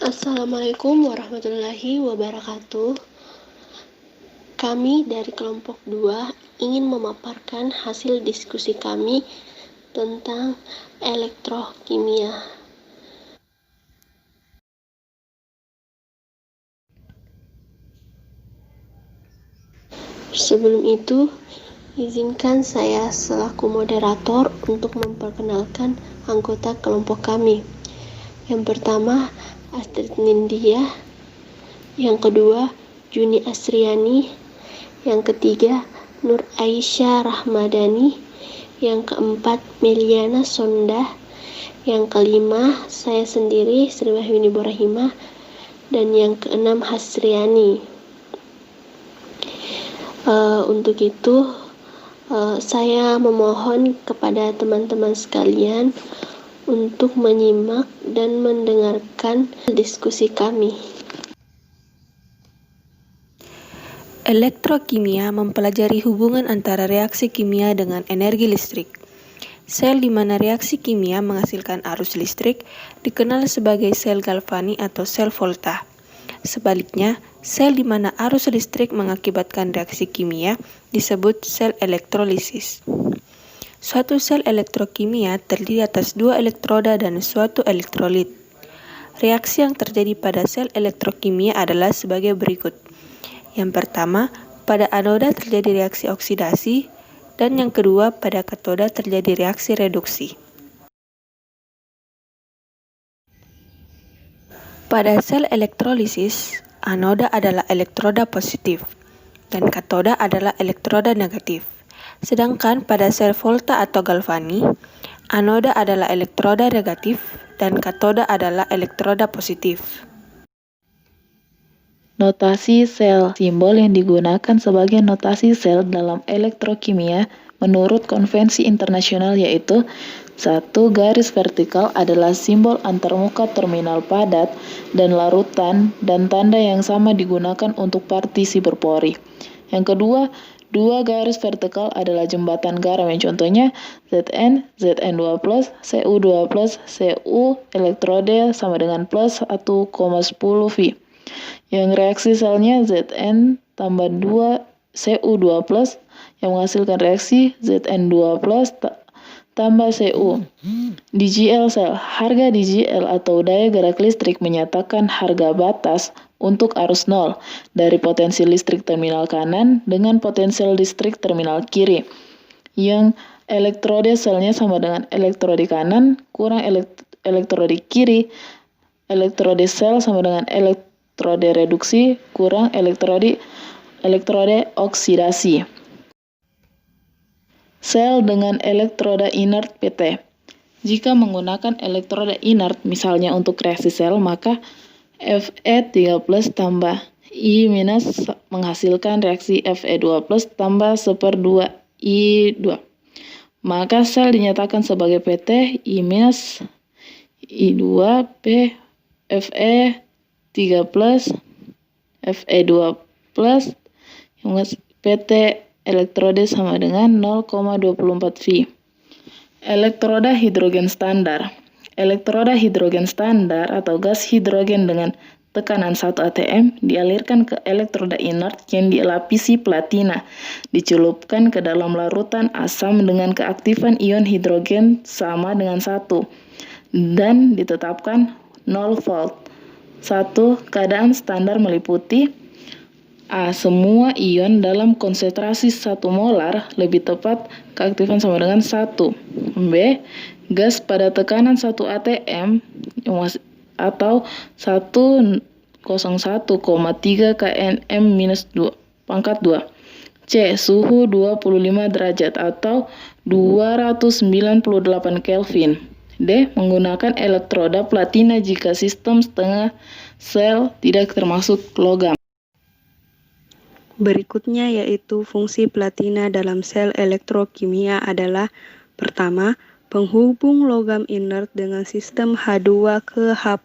Assalamualaikum warahmatullahi wabarakatuh. Kami dari kelompok 2 ingin memaparkan hasil diskusi kami tentang elektrokimia. Sebelum itu, izinkan saya selaku moderator untuk memperkenalkan anggota kelompok kami. Yang pertama, Astrid Nindya. Yang kedua, Juni Asriani. Yang ketiga, Nur Aisyah Rahmadani. Yang keempat, Meliana Sondah. Yang kelima, saya sendiri, Sri Wahyuni Borahimah. Dan yang keenam, Hasriani. Untuk itu, saya memohon kepada teman-teman sekalian untuk menyimak dan mendengarkan diskusi kami. Elektrokimia mempelajari hubungan antara reaksi kimia dengan energi listrik. Sel di mana reaksi kimia menghasilkan arus listrik dikenal sebagai sel galvani atau sel volta. Sebaliknya, sel di mana arus listrik mengakibatkan reaksi kimia disebut sel elektrolisis. Suatu sel elektrokimia terdiri atas 2 elektroda dan suatu elektrolit. Reaksi yang terjadi pada sel elektrokimia adalah sebagai berikut. Yang pertama, pada anoda terjadi reaksi oksidasi, dan yang kedua, pada katoda terjadi reaksi reduksi. Pada sel elektrolisis, anoda adalah elektroda positif, dan katoda adalah elektroda negatif. Sedangkan pada sel volta atau galvani, anoda adalah elektroda negatif, dan katoda adalah elektroda positif. Notasi sel. Simbol yang digunakan sebagai notasi sel dalam elektrokimia menurut konvensi internasional yaitu 1. Garis vertikal adalah simbol antarmuka terminal padat dan larutan dan tanda yang sama digunakan untuk partisi berpori. Yang kedua, 2 garis vertikal adalah jembatan garam yang contohnya Zn, Zn2+, Cu2+, Cu elektrode sama dengan plus 1,10 V. Yang reaksi selnya Zn tambah 2 Cu2+, yang menghasilkan reaksi Zn2+, tambah Cu. DGL sel. Harga DGL atau daya gerak listrik menyatakan harga batas untuk arus nol dari potensi listrik terminal kanan dengan potensial listrik terminal kiri. Yang elektrode selnya sama dengan elektrode kanan kurang elektrode kiri. Elektrode sel sama dengan elektrode reduksi kurang elektrode oksidasi. Sel dengan elektroda inert PT. Jika menggunakan elektroda inert misalnya untuk reaksi sel, maka Fe3+ tambah I- menghasilkan reaksi Fe2+ tambah 1/2 I2. Maka sel dinyatakan sebagai PT I- I2 P Fe3+, Fe2+, PT elektrode sama dengan 0,24 V. Elektroda hidrogen standar. Elektroda hidrogen standar atau gas hidrogen dengan tekanan 1 atm dialirkan ke elektroda inert yang dilapisi platina, dicelupkan ke dalam larutan asam dengan keaktifan ion hidrogen sama dengan 1, dan ditetapkan 0 volt. 1. Keadaan standar meliputi A. Semua ion dalam konsentrasi 1 molar, lebih tepat keaktifan sama dengan 1. B. Gas pada tekanan 1 atm atau 101,3 kNm-2 pangkat 2. C. Suhu 25 derajat atau 298 Kelvin. D. Menggunakan elektroda platina jika sistem setengah sel tidak termasuk logam. Berikutnya yaitu fungsi platina dalam sel elektrokimia adalah: pertama, penghubung logam inert dengan sistem H2 ke H+.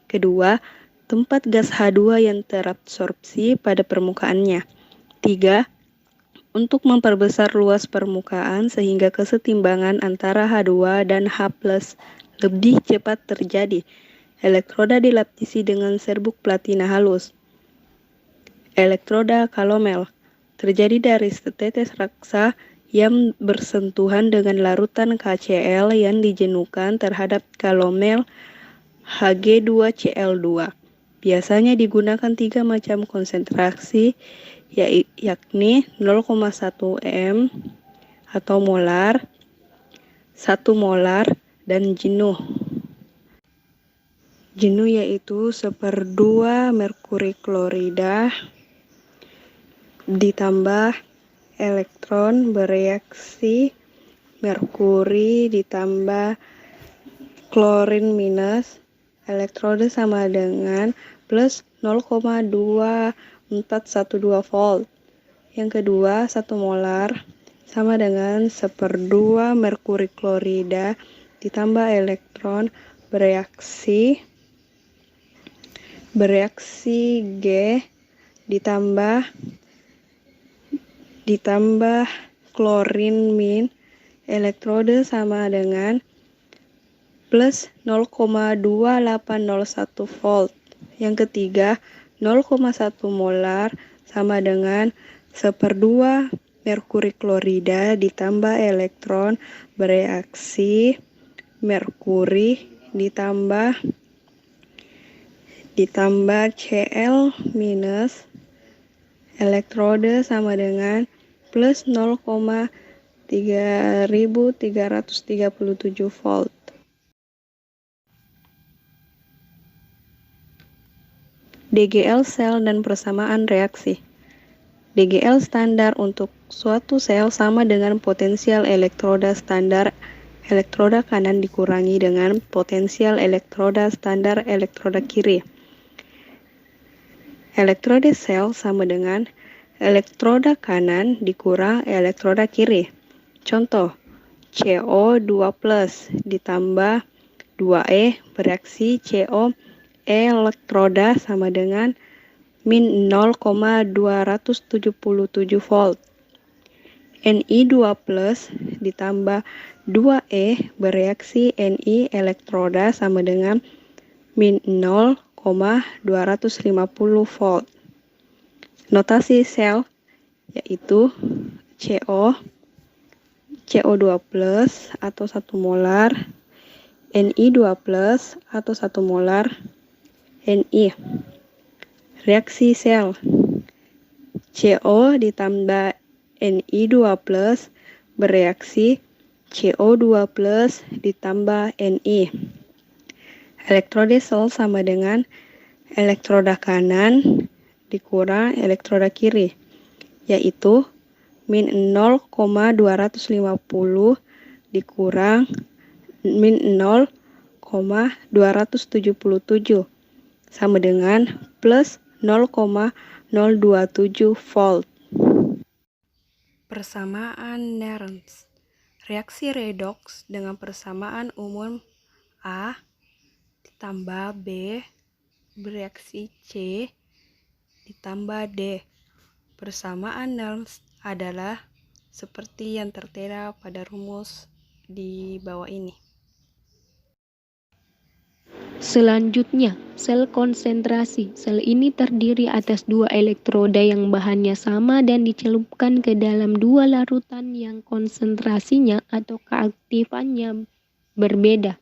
Kedua, tempat gas H2 yang terabsorpsi pada permukaannya. 3. Untuk memperbesar luas permukaan sehingga kesetimbangan antara H2 dan H+ lebih cepat terjadi. Elektroda dilapisi dengan serbuk platina halus. Elektroda kalomel terjadi dari setetes raksa yang bersentuhan dengan larutan KCl yang dijenuhkan terhadap kalomel Hg2Cl2. Biasanya digunakan 3 macam konsentrasi, yakni 0,1 m atau molar, 1 molar, dan jenuh. Jenuh yaitu 1/2 merkuri klorida ditambah elektron bereaksi merkuri ditambah klorin minus, elektroda sama dengan plus 0,2412 volt. Yang kedua, 1 molar sama dengan 1/2 merkuri klorida ditambah elektron bereaksi G ditambah klorin min, elektroda sama dengan plus 0,2801 volt. Yang ketiga, 0,1 molar sama dengan 1/2 merkuri klorida ditambah elektron bereaksi merkuri ditambah Cl minus, elektroda sama dengan plus 0,3337 volt. DGL sel dan persamaan reaksi. DGL standar untuk suatu sel sama dengan potensial elektroda standar elektroda kanan dikurangi dengan potensial elektroda standar elektroda kiri. Elektroda sel sama dengan elektroda kanan dikurang elektroda kiri. Contoh, CO2+ ditambah 2E bereaksi CO elektroda sama dengan min 0,277 volt. Ni2+ ditambah 2E bereaksi Ni elektroda sama dengan min 0,250 volt. Notasi sel yaitu CO2+ atau 1 molar, Ni2+ atau 1 molar, Ni. Reaksi sel CO ditambah Ni2+ bereaksi CO2+ ditambah Ni. Elektroda sel sama dengan elektroda kanan dikurang elektroda kiri, yaitu min 0,250 dikurang min 0,277 sama dengan plus 0,027 volt. Persamaan Nernst. Reaksi redoks dengan persamaan umum A ditambah B bereaksi C ditambah D. Persamaan Nernst adalah seperti yang tertera pada rumus di bawah ini. Selanjutnya, sel konsentrasi. Sel ini terdiri atas 2 elektroda yang bahannya sama dan dicelupkan ke dalam 2 larutan yang konsentrasinya atau keaktifannya berbeda.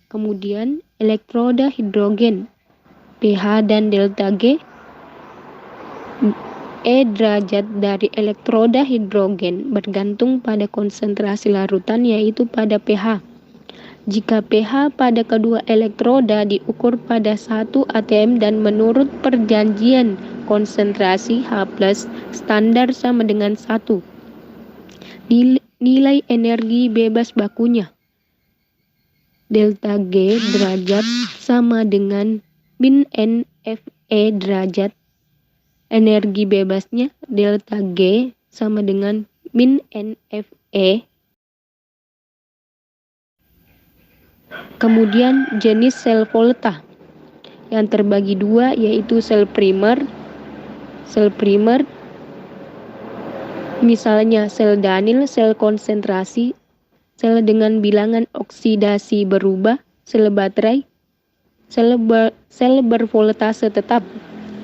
Kemudian, elektroda hidrogen, pH dan delta G. E derajat dari elektroda hidrogen bergantung pada konsentrasi larutan, yaitu pada pH. Jika pH pada kedua elektroda diukur pada 1 atm dan menurut perjanjian konsentrasi H+ standar sama dengan 1. Nilai energi bebas bakunya delta G derajat sama dengan min NFE derajat. Energi bebasnya delta G sama dengan min NFE. Kemudian jenis sel volta yang terbagi 2, yaitu sel primer misalnya sel Danil, sel konsentrasi sel dengan bilangan oksidasi berubah, sel baterai, sel bervoltase tetap,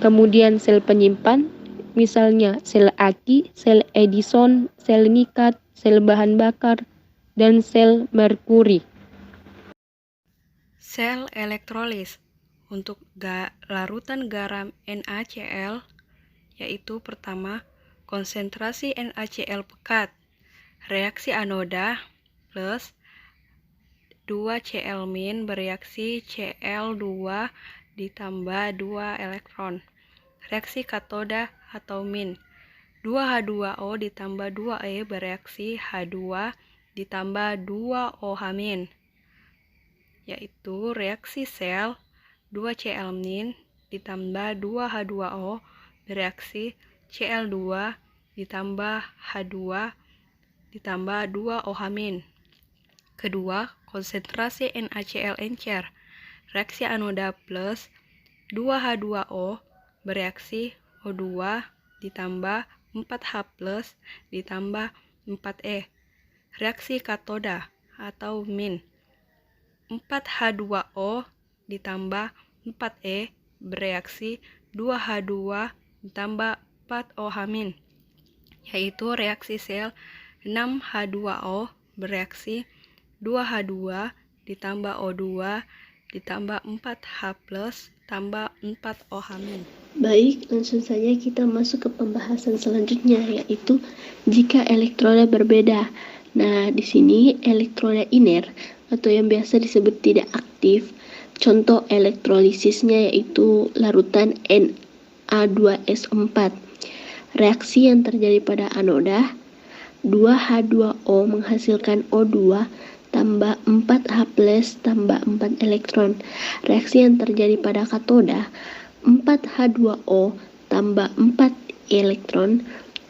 kemudian sel penyimpan, misalnya sel aki, sel Edison, sel nikat, sel bahan bakar, dan sel merkuri. Sel elektrolis untuk larutan garam NaCl, yaitu pertama, konsentrasi NaCl pekat, reaksi anoda plus 2Cl- bereaksi Cl2 ditambah 2 elektron. Reaksi katoda atau min, 2H2O ditambah 2E bereaksi H2 ditambah 2OH-, yaitu reaksi sel 2Cl- ditambah 2H2O bereaksi Cl2 ditambah H2 ditambah 2OH-. Kedua, konsentrasi NaCl encer, reaksi anoda plus 2H2O bereaksi O2 ditambah 4H+ ditambah 4E. Reaksi katoda atau min, 4H2O ditambah 4E bereaksi 2H2 ditambah 4OH-, yaitu reaksi sel 6H2O bereaksi 2H2 ditambah O2 ditambah 4H+ tambah 4OH-. Baik, langsung saja kita masuk ke pembahasan selanjutnya, yaitu jika elektroda berbeda. Nah, di sini elektroda iner atau yang biasa disebut tidak aktif, contoh elektrolisisnya yaitu larutan Na2S4. Reaksi yang terjadi pada anoda, 2H2O menghasilkan O2 tambah 4H+ tambah 4 elektron. Reaksi yang terjadi pada katoda, 4H2O tambah 4 elektron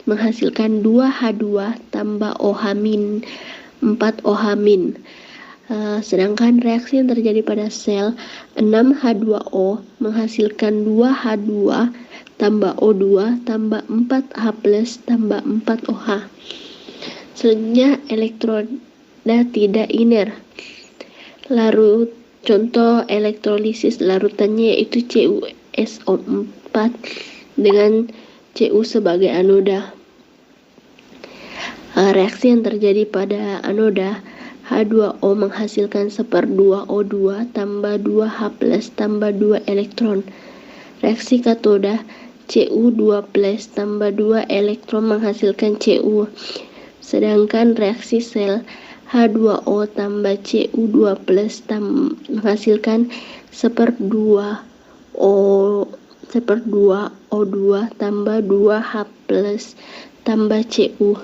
menghasilkan 2H2 tambah OH-, 4 OH-. Sedangkan reaksi yang terjadi pada sel, 6H2O menghasilkan 2H2 tambah O2 tambah 4H+ tambah 4 OH. Selanjutnya elektroda tidak iner. Contoh elektrolisis larutannya yaitu CuSO4 dengan Cu sebagai anoda. Reaksi yang terjadi pada anoda, H2O menghasilkan 1/2 O2 tambah 2H+ tambah 2 elektron. Reaksi katoda, Cu2+ tambah 2 elektron menghasilkan Cu. Sedangkan reaksi sel, H2O tambah Cu2+ menghasilkan 1/2 O2 tambah 2H+ tambah Cu.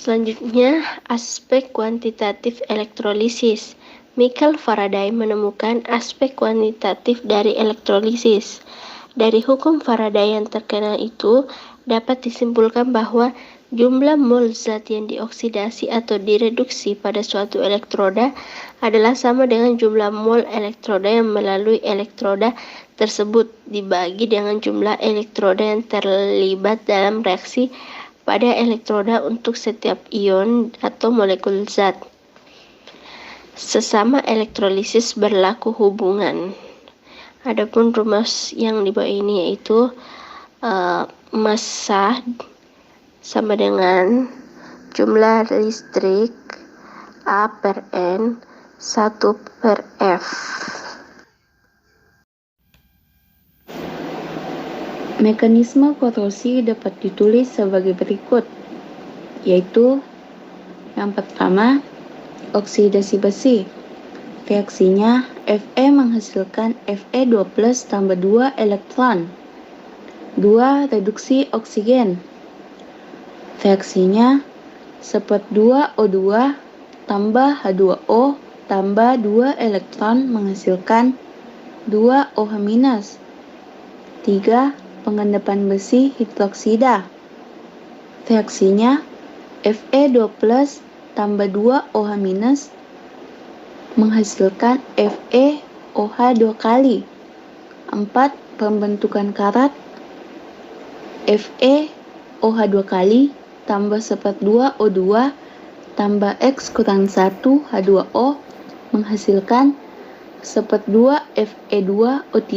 Selanjutnya, aspek kuantitatif elektrolisis. Michael Faraday menemukan aspek kuantitatif dari elektrolisis. Dari hukum Faraday yang terkenal itu, dapat disimpulkan bahwa jumlah mol zat yang dioksidasi atau direduksi pada suatu elektroda adalah sama dengan jumlah mol elektroda yang melalui elektroda tersebut dibagi dengan jumlah elektroda yang terlibat dalam reaksi pada elektroda untuk setiap ion atau molekul zat. Sesama elektrolisis berlaku hubungan. Adapun rumus yang di bawah ini yaitu massa sama dengan jumlah listrik A per N 1 per F. Mekanisme korosi dapat ditulis sebagai berikut, yaitu yang pertama, oksidasi besi. Reaksinya, Fe menghasilkan Fe2+ tambah 2 elektron. 2. Reduksi oksigen. Reaksinya, 1/2 O2 tambah H2O tambah 2 elektron menghasilkan 2 OH-. 3. Pengendapan besi hidroksida. Reaksinya, Fe2+ tambah 2 OH- menghasilkan FeOH 2 kali. 4. Pembentukan karat. FeOH 2 kali tambah seper 2 O2 tambah X kurang 1 H2O menghasilkan seper 2 Fe2 O3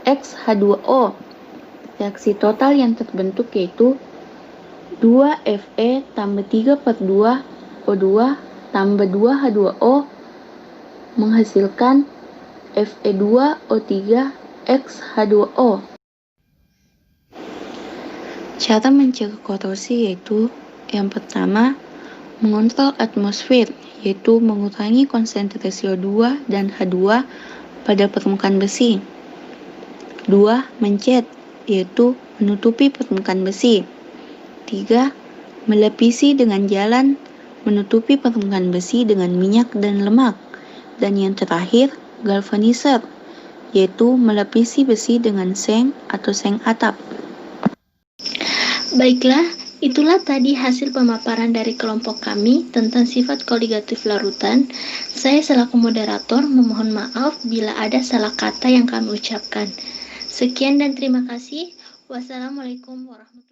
X H2O. Reaksi total yang terbentuk yaitu 2 Fe tambah 3/2 O2 tambah 2 H2O menghasilkan Fe2 O3 X H2O. Cara mencegah korrosi yaitu yang pertama, mengontrol atmosfer, yaitu mengurangi konsentrasi O2 dan H2 pada permukaan besi. 2. Mencet, yaitu menutupi permukaan besi. 3. Melapisi dengan jalan, menutupi permukaan besi dengan minyak dan lemak. Dan yang terakhir, galvanizer, yaitu melapisi besi dengan seng atau seng atap. Baiklah, itulah tadi hasil pemaparan dari kelompok kami tentang sifat koligatif larutan. Saya selaku moderator memohon maaf bila ada salah kata yang kami ucapkan. Sekian dan terima kasih. Wassalamualaikum warahmatullahi wabarakatuh.